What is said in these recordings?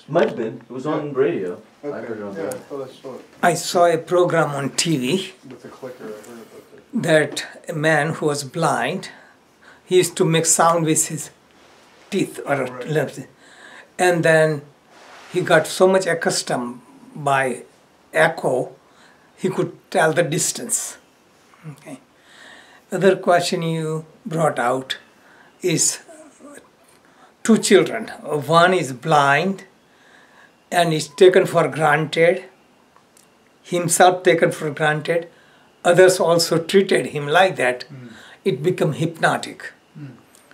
Might have been. It was on radio. Okay. I heard it on Yeah, I radio. thought I saw it I saw a program on TV with the clicker. I heard about that. that a man who was blind, he used to make sound with his teeth or Right. lips. And then he got so much accustomed by echo, he could tell the distance. Okay. Other question you brought out is two children. One is blind and is taken for granted, himself taken for granted. Others also treated him like that. It became hypnotic.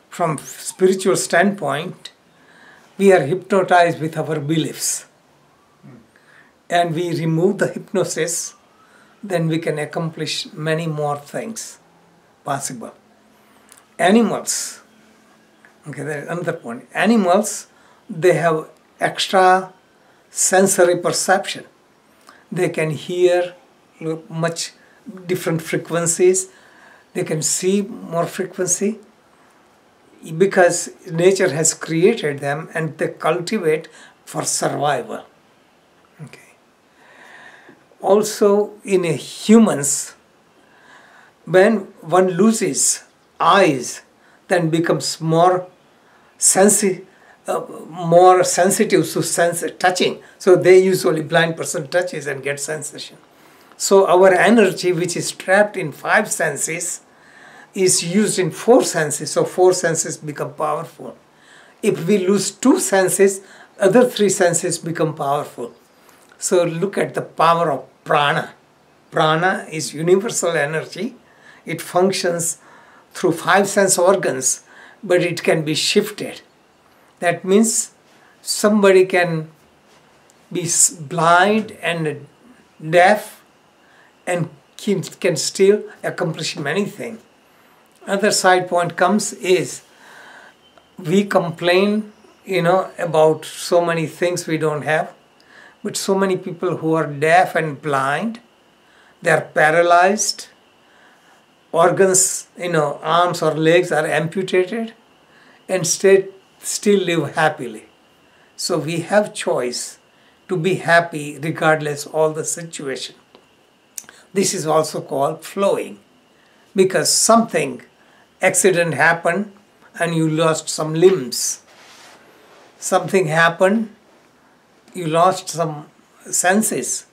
From spiritual standpoint, we are hypnotized with our beliefs. And we remove the hypnosis, then we can accomplish many more things possible. Animals, okay, that's another point. Animals, they have extra sensory perception. They can hear much different frequencies. They can see more frequency because nature has created them and they cultivate for survival. Okay. Also, in humans, when one loses eyes, then becomes more sensitive to touching. So they usually blind person touches and gets sensation. So our energy, which is trapped in 5 senses, is used in 4 senses. So 4 senses become powerful. If we lose 2 senses, other 3 senses become powerful. So look at the power of prana. Prana is universal energy. It functions through 5 sense organs, but it can be shifted. That means somebody can be blind and deaf and can still accomplish many things. Other side point comes is we complain, about so many things we don't have, but so many people who are deaf and blind, they are paralyzed, organs, arms or legs are amputated, and still live happily. So we have choice to be happy regardless of all the situation. This is also called flowing, because something, accident happened and you lost some limbs. Something happened, you lost some senses.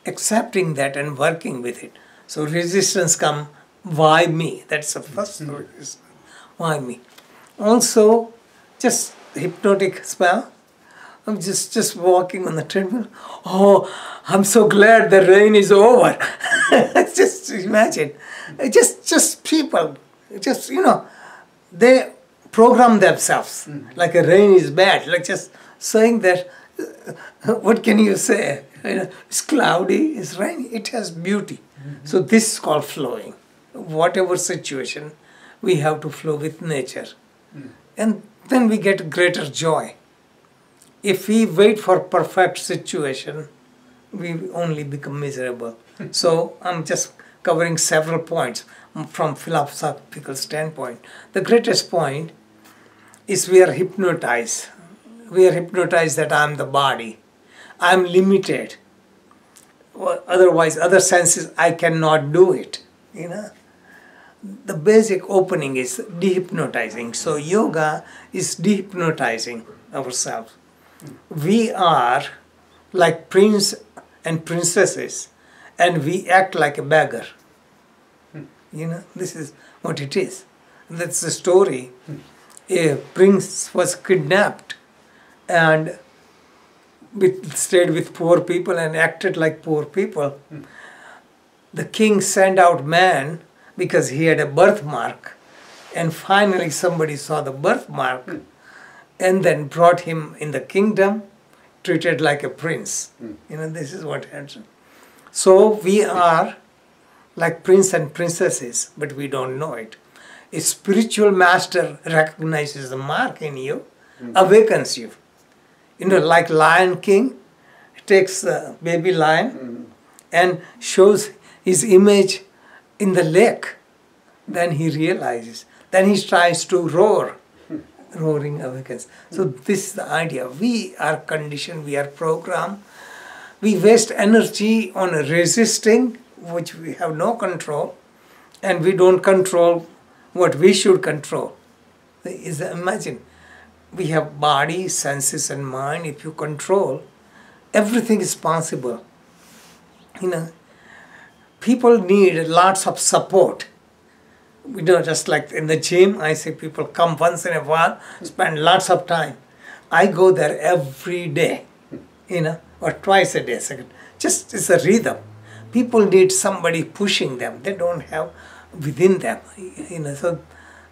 Accepting that and working with it. So resistance come, why me? That's the first resistance. Why me? Also, just hypnotic spell. I'm just walking on the treadmill. Oh, I'm so glad the rain is over. Just imagine. Just people, they program themselves. Like a rain is bad. Like just saying that, what can you say? It's cloudy, it's rainy, it has beauty. So this is called flowing. Whatever situation, we have to flow with nature. And then we get greater joy. If we wait for perfect situation, we only become miserable. So I'm just covering several points from philosophical standpoint. The greatest point is we are hypnotized. We are hypnotized that I'm the body. I'm limited. Otherwise, other senses, I cannot do it. The basic opening is dehypnotizing. So yoga is dehypnotizing ourselves. We are like prince and princesses, and we act like a beggar. This is what it is. That's the story. A prince was kidnapped and stayed with poor people and acted like poor people. The king sent out man because he had a birthmark, and finally somebody saw the birthmark and then brought him in the kingdom, treated like a prince. This is what happens. So we are like prince and princesses, but we don't know it. A spiritual master recognizes the mark in you, awakens you. Like Lion King, takes the baby lion and shows his image in the lake. Then he realizes. Then he tries to roar. roaring awakens. So this is the idea. We are conditioned, we are programmed. We waste energy on resisting, which we have no control, and we don't control what we should control. Imagine, we have body, senses, and mind. If you control, everything is possible. People need lots of support. Just like in the gym, I say people come once in a while, spend lots of time. I go there every day, or twice a day. Just it's a rhythm. People need somebody pushing them. They don't have within them, so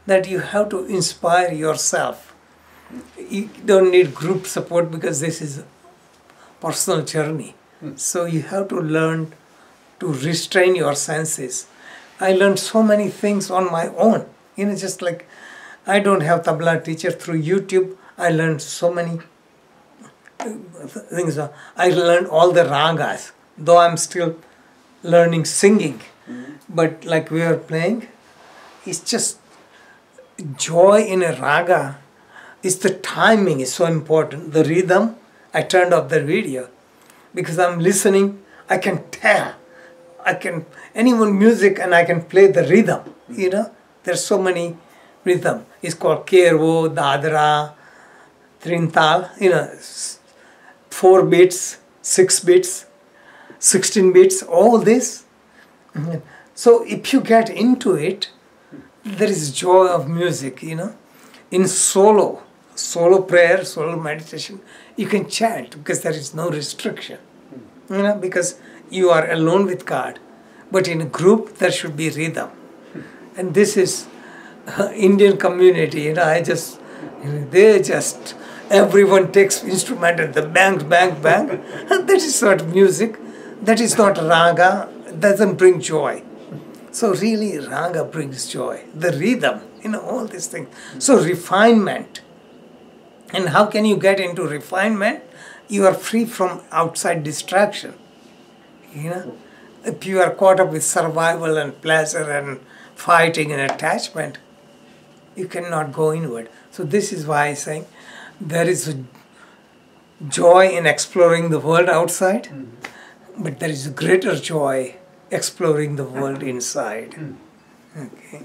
that you have to inspire yourself. You don't need group support because this is a personal journey. So you have to learn to restrain your senses. I learned so many things on my own. Just like I don't have tabla teacher, through YouTube. I learned so many things. I learned all the ragas, though I'm still learning singing. But like we are playing, it's just joy in a raga. It's the timing is so important. The rhythm, I turned off the video because I'm listening. I can tell. Anyone music and I can play the rhythm. There's so many rhythm. It's called Kervo, Dadra, Trintal. 4 beats, 6 beats, 16 beats. All this. So if you get into it, there is joy of music. In solo prayer, solo meditation, you can chant because there is no restriction. Because you are alone with God. But in a group, there should be rhythm. And this is Indian community. Everyone takes instrument and the bang, bang, bang. That is not music. That is not raga. It doesn't bring joy. So really, raga brings joy. The rhythm, all these things. So refinement. And how can you get into refinement? You are free from outside distraction. If you are caught up with survival and pleasure and fighting and attachment, you cannot go inward. So this is why I'm saying there is a joy in exploring the world outside, but there is a greater joy exploring the world inside. Okay.